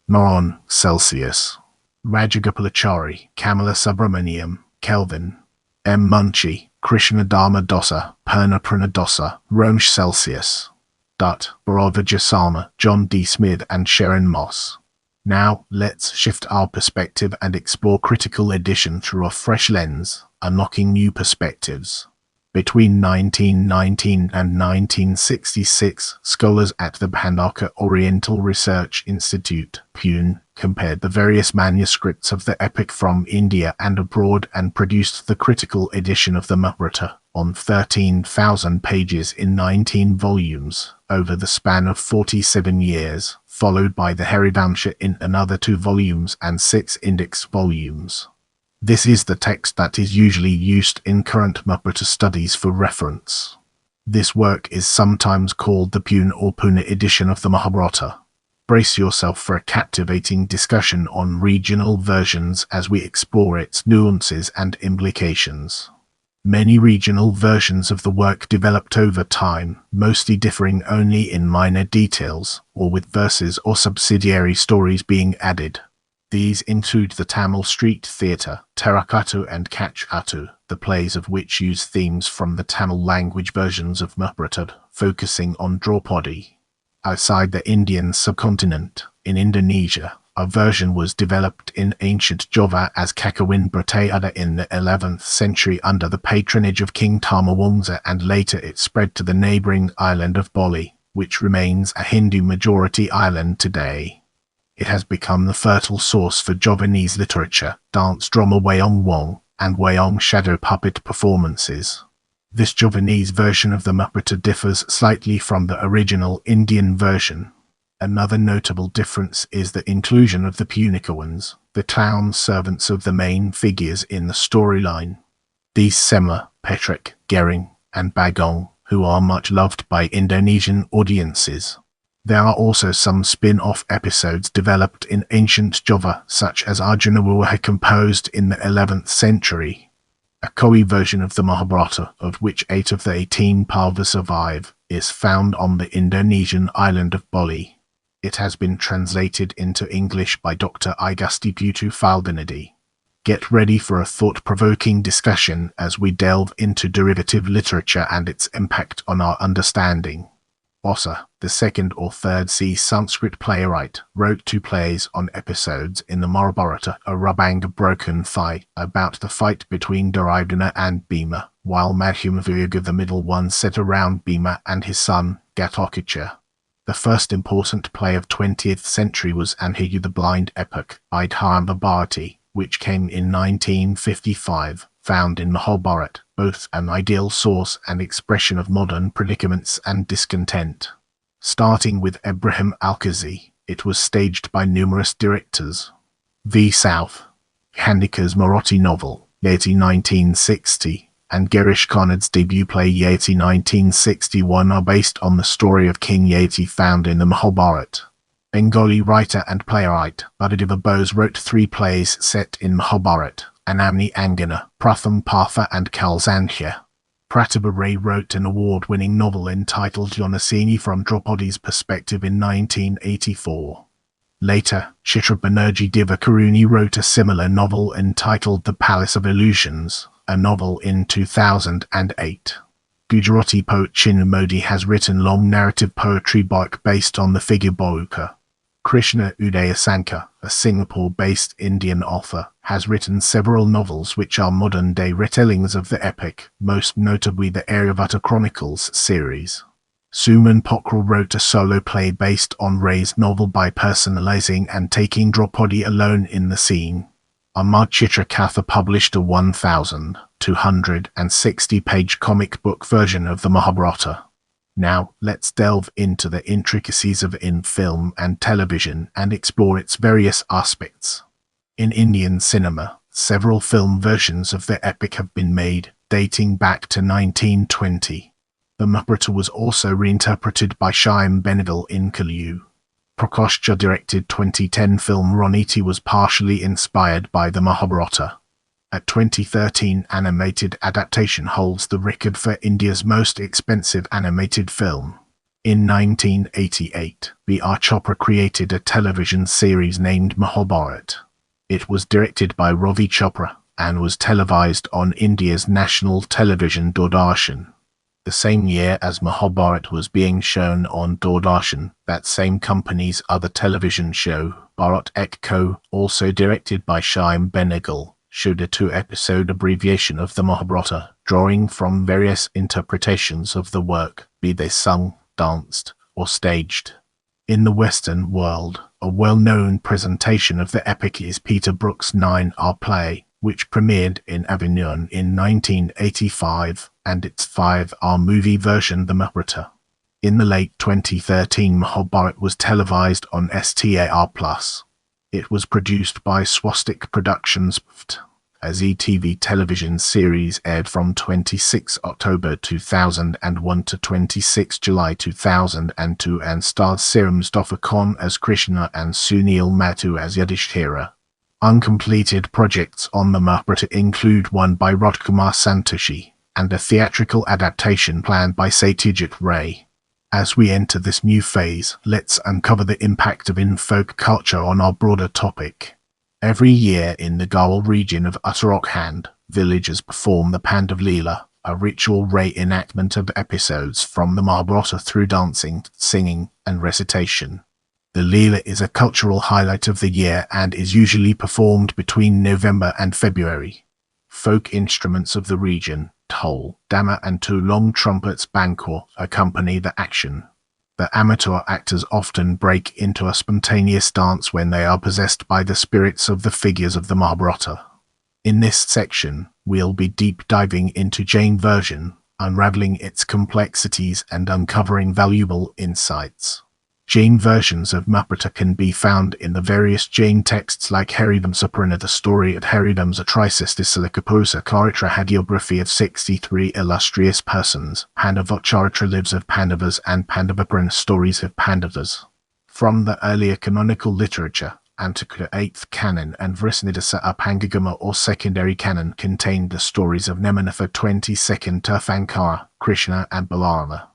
Mohan Celsius, Rajagopalachari, Kamala Subramaniam, Kelvin, M. Munshi, Krishna Dharma Dosa, Purna Pranadosa, Romesh Celsius, Dutt, Bharavajasama, John D. Smith and Sharon Moss. Now, let's shift our perspective and explore critical edition through a fresh lens, unlocking new perspectives. Between 1919 and 1966, scholars at the Bhandaka Oriental Research Institute, Pune, compared the various manuscripts of the epic from India and abroad and produced the critical edition of the Mahābhārata, on 13,000 pages in 19 volumes, over the span of 47 years, followed by the Harivamsha in another 2 volumes and 6 index volumes. This is the text that is usually used in current Mahābhārata studies for reference. This work is sometimes called the Pune or Pune edition of the Mahābhārata. Brace yourself for a captivating discussion on regional versions as we explore its nuances and implications. Many regional versions of the work developed over time, mostly differing only in minor details, or with verses or subsidiary stories being added. These include the Tamil Street Theatre, Terakattu and Kachatu, the plays of which use themes from the Tamil language versions of Mahābhārata, focusing on Draupadi. Outside the Indian subcontinent, in Indonesia, a version was developed in ancient Java as Kakawin Bratayada in the 11th century under the patronage of King Tamawangsa, and later it spread to the neighbouring island of Bali, which remains a Hindu-majority island today. It has become the fertile source for Javanese literature, dance drama Wayang Wong, and Wayang shadow puppet performances. This Javanese version of the Mahābhārata differs slightly from the original Indian version. Another notable difference is the inclusion of the Punikawans, the town servants of the main figures in the storyline. These Sema, Petrek, Gering, and Bagong, who are much loved by Indonesian audiences. There are also some spin-off episodes developed in ancient Java, such as Arjuna Wiwaha, composed in the 11th century. A Koi version of the Mahābhārata, of which 8 of the 18 Pandavas survive, is found on the Indonesian island of Bali. It has been translated into English by Dr. Igusti Putu Faldanadi. Get ready for a thought-provoking discussion as we delve into derivative literature and its impact on our understanding. Vyāsa, the 2nd or 3rd C Sanskrit playwright, wrote 2 plays on episodes in the Mahabharata, a Rabanga broken thigh, about the fight between Duryodhana and Bhima, while Madhyamavyaga, the middle one, set around Bhima and his son, Ghatotkacha. The first important play of 20th century was Anhiyu, the blind epic, by Dharmabharati, which came in 1955, found in Mahābhārata, both an ideal source and expression of modern predicaments and discontent. Starting with Ibrahim Alkazi, it was staged by numerous directors. V. South, Handika's Marathi novel, Yeti 1960, and Girish Karnad's debut play Yeti 1961 are based on the story of King Yeti found in the Mahābhārata. Bengali writer and playwright Buddhadeva Bose wrote 3 plays set in Mahabharata: Anamni Angana, Pratham Partha and Kalsankhya. Pratibha Ray wrote an award-winning novel entitled Janasini from Draupadi's perspective in 1984. Later, Chitra Banerjee Divakaruni wrote a similar novel entitled The Palace of Illusions, a novel in 2008. Gujarati poet Chinu Modi has written long narrative poetry book based on the figure Boka. Krishna Udayasankar, a Singapore-based Indian author, has written several novels which are modern-day retellings of the epic, most notably the Airavata Chronicles series. Suman Pokral wrote a solo play based on Ray's novel by personalizing and taking Draupadi alone in the scene. Amar Chitra Katha published a 1,260-page comic book version of the Mahabharata. Now, let's delve into the intricacies of in film and television and explore its various aspects. In Indian cinema, several film versions of the epic have been made, dating back to 1920. The Mahabharata was also reinterpreted by Shyam Benegal in Telugu. Prakash Jha directed 2010 film Raniti was partially inspired by the Mahabharata. A 2013 animated adaptation holds the record for India's most expensive animated film. In 1988, B.R. Chopra created a television series named Mahabharata. It was directed by Ravi Chopra and was televised on India's national television Doordarshan. The same year as Mahabharata was being shown on Doordarshan, that same company's other television show, Bharat Ekko, also directed by Shyam Benegal, showed a 2-episode abbreviation of the Mahabharata, drawing from various interpretations of the work, be they sung, danced, or staged. In the Western world, a well-known presentation of the epic is Peter Brook's 9-hour play, which premiered in Avignon in 1985, and its 5-hour movie version, The Mahabharata. In the late 2013, Mahabharata was televised on STAR+. It was produced by Swastik Productions. A ZTV television series aired from 26 October 2001 to 26 July 2002 and starred Sriram Mustafa Khan as Krishna and Sunil Mattu as Yudhishthira. Uncompleted projects on the Mahabharata include one by Radhkumar Santoshi and a theatrical adaptation planned by Satyajit Ray. As we enter this new phase, let's uncover the impact of in-folk culture on our broader topic. Every year in the Gaul region of Uttarakhand, villagers perform the Pāṇḍava Leela, a ritual reenactment of episodes from the Mahabharata through dancing, singing, and recitation. The Leela is a cultural highlight of the year and is usually performed between November and February. Folk instruments of the region, Dhol, Dama and 2 long trumpets Bankor accompany the action. The amateur actors often break into a spontaneous dance when they are possessed by the spirits of the figures of the Mahabharata. In this section, we'll be deep diving into Jain version, unraveling its complexities and uncovering valuable insights. Jain versions of Mahabharata can be found in the various Jain texts like Harivamsa the story of Harivamsa Trisestisalicapusa Charitra hagiography of 63 illustrious persons, Pandavacharitra lives of Pandavas and Pandavapurana stories of Pandavas. From the earlier canonical literature, Antiquita 8th canon and Vrisnidasa Apangagama or secondary canon contained the stories of Nemanatha 22nd Tirthankara, Krishna and Balarama.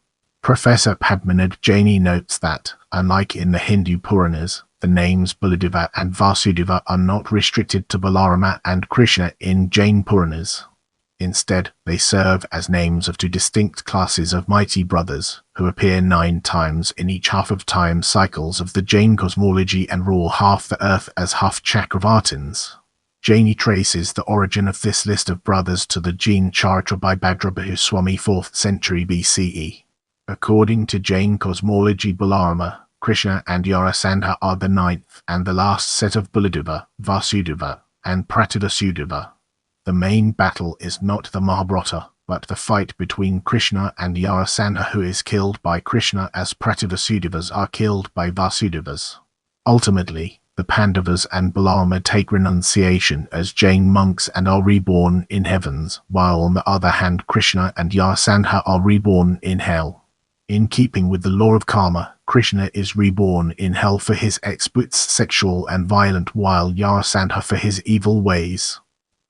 Professor Padmanabh Jaini notes that, unlike in the Hindu Puranas, the names Baladeva and Vasudeva are not restricted to Balarama and Krishna in Jain Puranas. Instead, they serve as names of 2 distinct classes of mighty brothers, who appear 9 times in each half-of-time cycles of the Jain cosmology and rule half the earth as half Chakravartins. Jaini traces the origin of this list of brothers to the Jain Charitra by Bhadrabahu Swami 4th century BCE. According to Jain cosmology, Balarama, Krishna and Yarasandha are the 9th and the last set of Baladeva, Vasudeva, and Pratidasudeva. The main battle is not the Mahabharata, but the fight between Krishna and Yarasandha, who is killed by Krishna as Pratidasudevas are killed by Vasudevas. Ultimately, the Pandavas and Balarama take renunciation as Jain monks and are reborn in heavens, while on the other hand Krishna and Yarasandha are reborn in hell. In keeping with the law of karma, Krishna is reborn in hell for his exploits, sexual and violent, while Vyāsa her for his evil ways.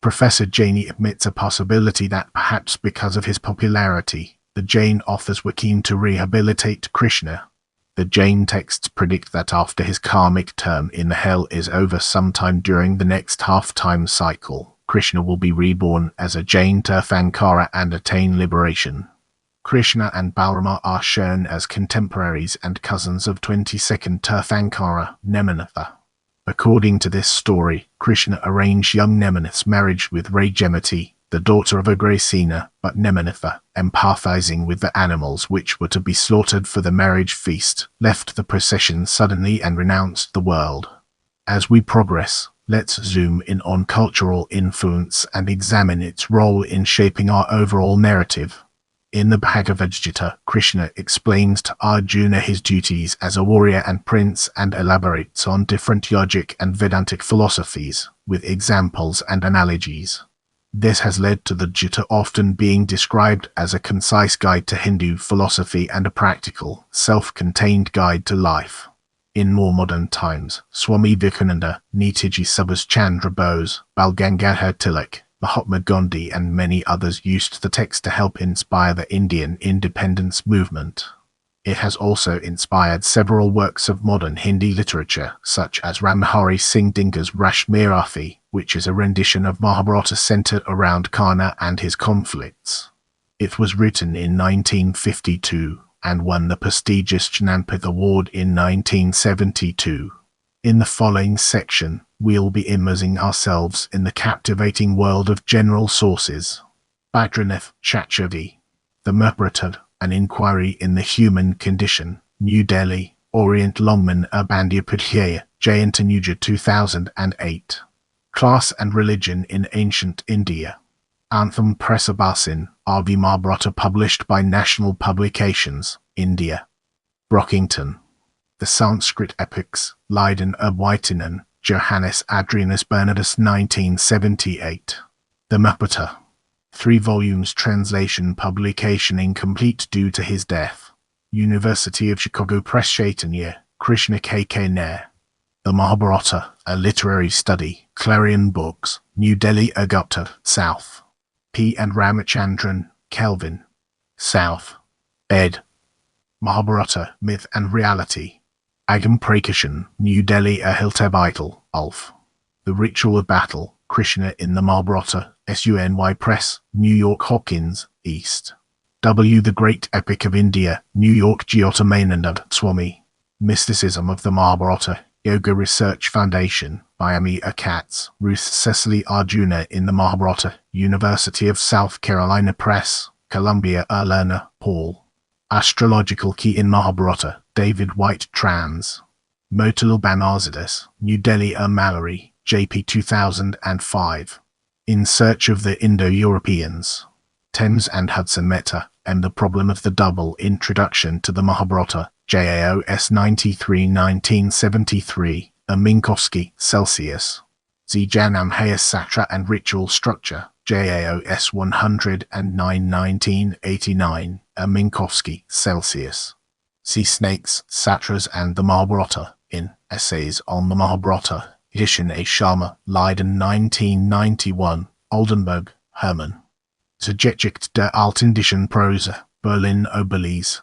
Professor Jaini admits a possibility that perhaps because of his popularity, the Jain authors were keen to rehabilitate Krishna. The Jain texts predict that after his karmic term in hell is over sometime during the next half-time cycle, Krishna will be reborn as a Jain Tirthankara and attain liberation. Krishna and Balarama are shown as contemporaries and cousins of 22nd Tirthankara, Nemanatha. According to this story, Krishna arranged young Nemanatha's marriage with Rajamati, the daughter of Agrasena, but Nemanatha, empathizing with the animals which were to be slaughtered for the marriage feast, left the procession suddenly and renounced the world. As we progress, let's zoom in on cultural influence and examine its role in shaping our overall narrative. In the Bhagavad Gita, Krishna explains to Arjuna his duties as a warrior and prince and elaborates on different yogic and Vedantic philosophies, with examples and analogies. This has led to the Gita often being described as a concise guide to Hindu philosophy and a practical, self-contained guide to life. In more modern times, Swami Vivekananda, Netaji Subhas Chandra Bose, Bal Gangadhar Tilak, Mahatma Gandhi and many others used the text to help inspire the Indian independence movement. It has also inspired several works of modern Hindi literature, such as Ramhari Singh Dingar's Rashmirathi, which is a rendition of Mahabharata centered around Karna and his conflicts. It was written in 1952 and won the prestigious Jnanpith Award in 1972. In the following section, we'll be immersing ourselves in the captivating world of general sources. Bhadranath Chaturvedi, The Mahabharata, An Inquiry in the Human Condition, New Delhi, Orient Longman Bandyopadhyaya, Jayantanuja 2008. Class and Religion in Ancient India. Anthem Pressabasin, R.V. Mahābhārata, published by National Publications, India. Brockington. The Sanskrit Epics, Leiden Waitinen, Johannes Adrianus Bernardus 1978. The Mahabharata. 3 volumes translation publication incomplete due to his death. University of Chicago Press Chaitanya, Krishna K.K. Nair. The Mahabharata, A Literary Study, Clarion Books, New Delhi, Gupta, South. P. and Ramachandran, Kelvin. South. Ed. Mahabharata, Myth and Reality. Agam Prakashan, New Delhi, Ahiltabaital, Ulf. The Ritual of Battle, Krishna in the Mahabharata, SUNY Press, New York Hopkins, East. W. The Great Epic of India, New York, Jyotirmananda Swami. Mysticism of the Mahabharata, Yoga Research Foundation, Miami Katz, Ruth Cecily Arjuna in the Mahabharata, University of South Carolina Press, Columbia, Lerner, Paul. Astrological Key in Mahabharata, David White Trans. Motilal Banarsidass, New Delhi, Mallory, JP 2005. In Search of the Indo-Europeans. Thames and Hudson Mehta, and the Problem of the Double Introduction to the Mahabharata, JAOS 93 1973, Minkowski, Celsius. Zijanamhaya Satra and Ritual Structure, JAOS 109 1989, Minkowski, Celsius. See Snakes, Satras and the Mahabharata, in Essays on the Mahabharata, edition A. Sharma, Leiden 1991, Oldenburg, Hermann. Zergechtigt der altindischen Prose, Berlin Obelies.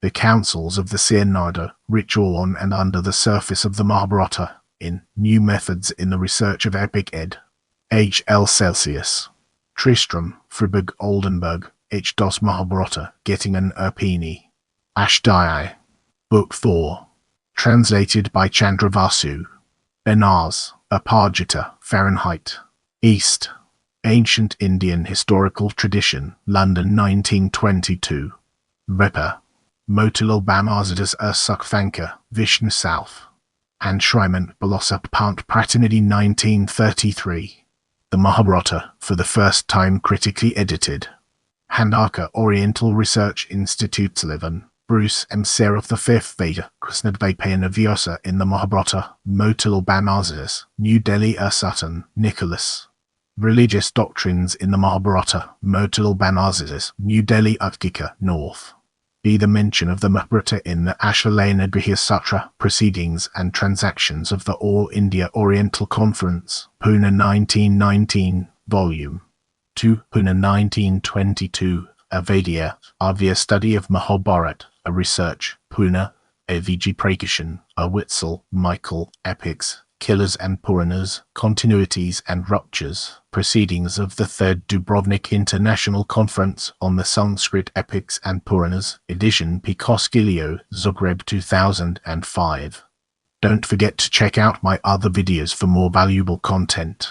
The Councils of the Synod, Ritual on and Under the Surface of the Mahabharata, in New Methods in the Research of Epic ed. H. L. Celsius. Tristram, Fribourg, Oldenburg, H. Dos Mahabharata, Göttingen Erpini. Ashdai. Book 4. Translated by Chandravasu. Benares, Apajita, Fahrenheit. East. Ancient Indian Historical Tradition, London 1922. Repa. Motilal Banarsidass Sukthanka, Vishnu South. Anshriman Balosap Pant Pratinidhi 1933. The Mahabharata, for the first time critically edited. Handaka Oriental Research Institute 11. Bruce M. Seraph the Fifth Veda, Krishnadvaipayana Vyāsa in the Mahabharata, Motilal Banarsidass, New Delhi Sutton, Nicholas. Religious Doctrines in the Mahabharata, Motilal Banarsidass, New Delhi Utkika, North. be the mention of the Mahābhārata in the Ashwalena Grihya Proceedings and Transactions of the All India Oriental Conference, Pune 1919, Volume 2, Pune 1922, Avadya, Avya Study of Mahābhārata, a Research, Pune, AVG Prakashan, Witzel, Michael, Epics, Killers and Puranas, Continuities and Ruptures, Proceedings of the Third Dubrovnik International Conference on the Sanskrit Epics and Puranas, edition Picoskilio, Zagreb 2005. Don't forget to check out my other videos for more valuable content.